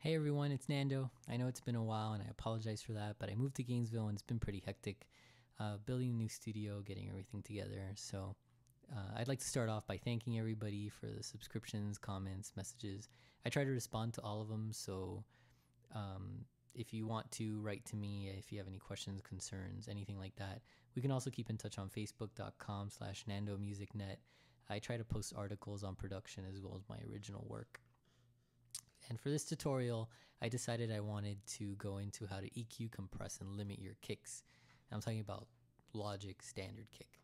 Hey everyone, it's Nando. I know it's been a while and I apologize for that, but I moved to Gainesville and it's been pretty hectic building a new studio, getting everything together. So I'd like to start off by thanking everybody for the subscriptions, comments, messages. I try to respond to all of them. So if you want to write to me, if you have any questions, concerns, anything like that, we can also keep in touch on facebook.com/NandoMusicNet. I try to post articles on production as well as my original work. And for this tutorial, I decided I wanted to go into how to EQ, compress, and limit your kicks. I'm talking about Logic standard kick.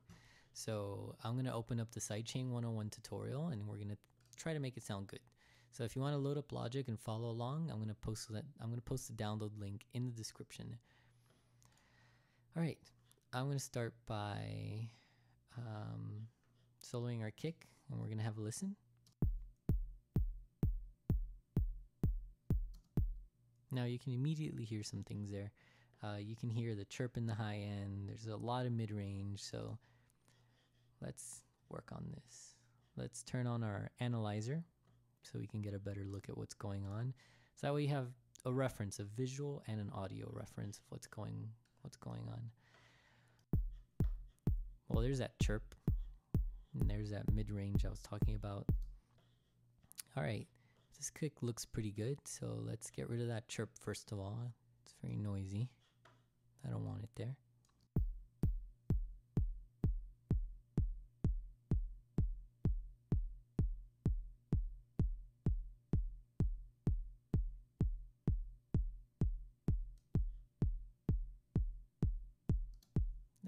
So I'm going to open up the Sidechain 101 tutorial and we're going to try to make it sound good. So if you want to load up Logic and follow along, I'm going to post the download link in the description. All right, I'm going to start by soloing our kick and we're going to have a listen. Now you can immediately hear some things there. You can hear the chirp in the high end. There's a lot of mid-range, so let's work on this. Let's turn on our analyzer so we can get a better look at what's going on. So that way you have a reference, a visual and an audio reference of what's going on. Well, there's that chirp, and there's that mid-range I was talking about. All right. This kick looks pretty good, so let's get rid of that chirp first of all. It's very noisy. I don't want it there.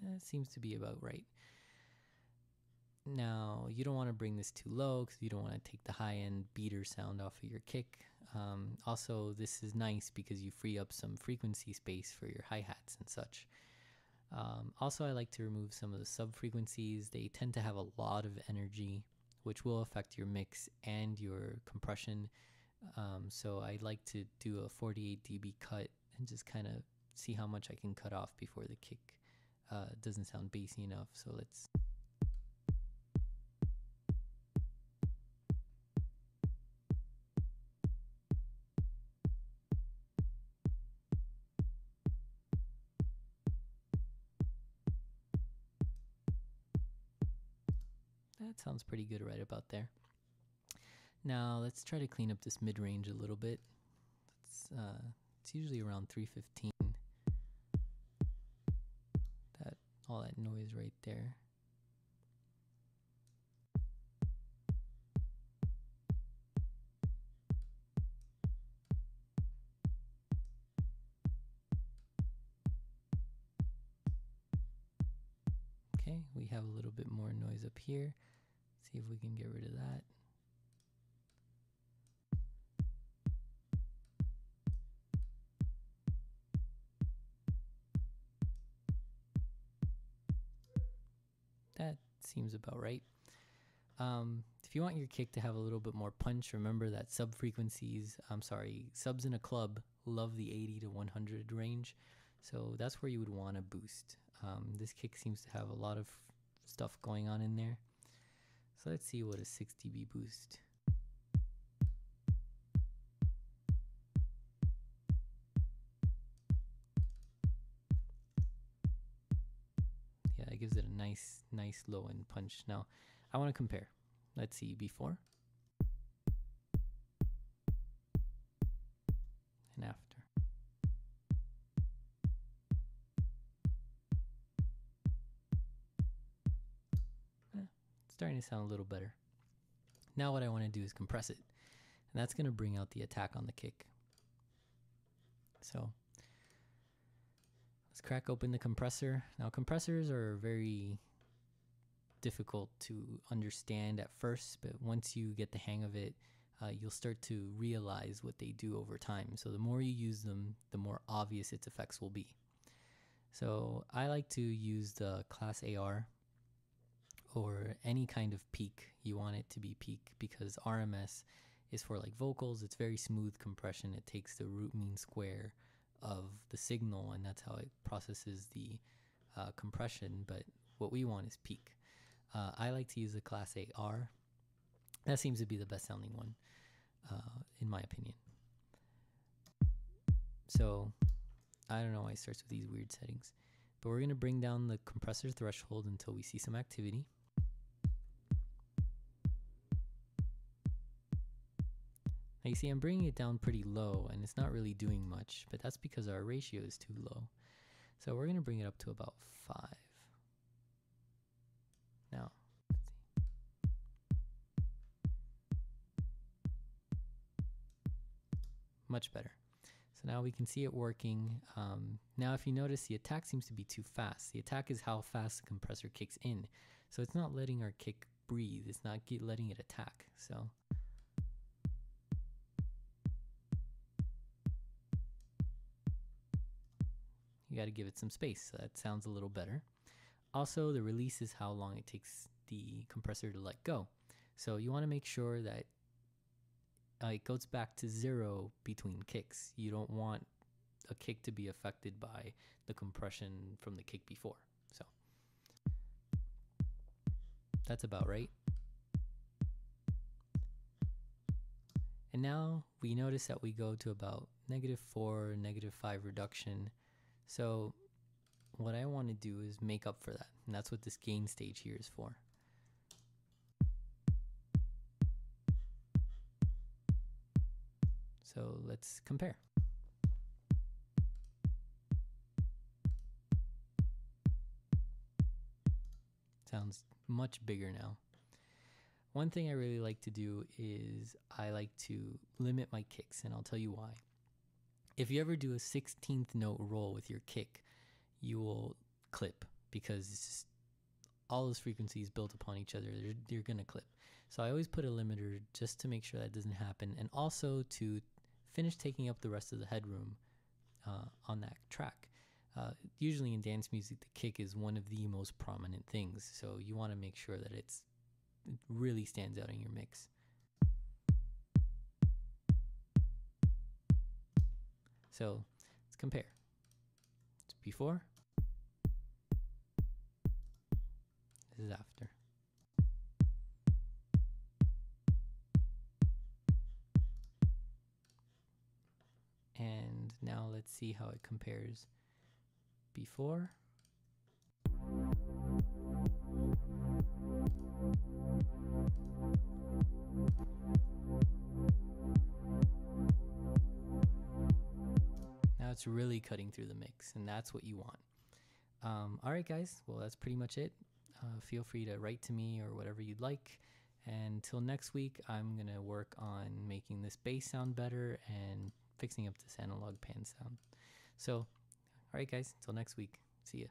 That seems to be about right. Now, you don't want to bring this too low because you don't want to take the high-end beater sound off of your kick. Also, this is nice because you free up some frequency space for your hi-hats and such. Also, I like to remove some of the sub-frequencies. They tend to have a lot of energy, which will affect your mix and your compression. So I like to do a 48 dB cut and just kind of see how much I can cut off before the kick doesn't sound bassy enough. So let's... That sounds pretty good right about there. Now let's try to clean up this mid-range a little bit. It's usually around 315. All that noise right there. Okay, we have a little bit more noise up here. See if we can get rid of that. That seems about right. If you want your kick to have a little bit more punch, remember that subs in a club love the 80 to 100 range. So that's where you would want to boost. This kick seems to have a lot of stuff going on in there. So let's see what a 6 dB boost. Yeah, it gives it a nice low end punch. Now, I want to compare. Let's see before and after. It's starting to sound a little better. Now what I want to do is compress it, and that's going to bring out the attack on the kick. So let's crack open the compressor. Now compressors are very difficult to understand at first, but once you get the hang of it, you'll start to realize what they do over time. So the more you use them, the more obvious its effects will be. So I like to use the class AR or any kind of peak. You want it to be peak because RMS is for like vocals. It's very smooth compression. It takes the root mean square of the signal and that's how it processes the compression, but what we want is peak. I like to use the class AR. That seems to be the best sounding one, in my opinion. So I don't know why it starts with these weird settings, but we're going to bring down the compressor threshold until we see some activity. Now you see I'm bringing it down pretty low and it's not really doing much, but that's because our ratio is too low. So we're going to bring it up to about 5. Now, let's see. Much better. So now we can see it working. Now if you notice, the attack seems to be too fast. The attack is how fast the compressor kicks in. So it's not letting our kick breathe. It's not letting it attack. So you got to give it some space. So that sounds a little better. Also, the release is how long it takes the compressor to let go. So you want to make sure that it goes back to 0 between kicks. You don't want a kick to be affected by the compression from the kick before. So that's about right. And now we notice that we go to about -4, -5 reduction. So what I want to do is make up for that. And that's what this gain stage here is for. So let's compare. Sounds much bigger now. One thing I really like to do is I like to limit my kicks, and I'll tell you why. If you ever do a 16th note roll with your kick, you will clip because it's just all those frequencies built upon each other. You're going to clip. So I always put a limiter just to make sure that doesn't happen, and also to finish taking up the rest of the headroom on that track. Usually in dance music, the kick is one of the most prominent things, so you want to make sure that it really stands out in your mix. So let's compare. It's before. This is after. And now let's see how it compares before. Now it's really cutting through the mix, and that's what you want. All right, guys. Well, that's pretty much it. Feel free to write to me or whatever you'd like. And until next week, I'm going to work on making this bass sound better and fixing up this analog pan sound. So, all right, guys. Until next week. See ya.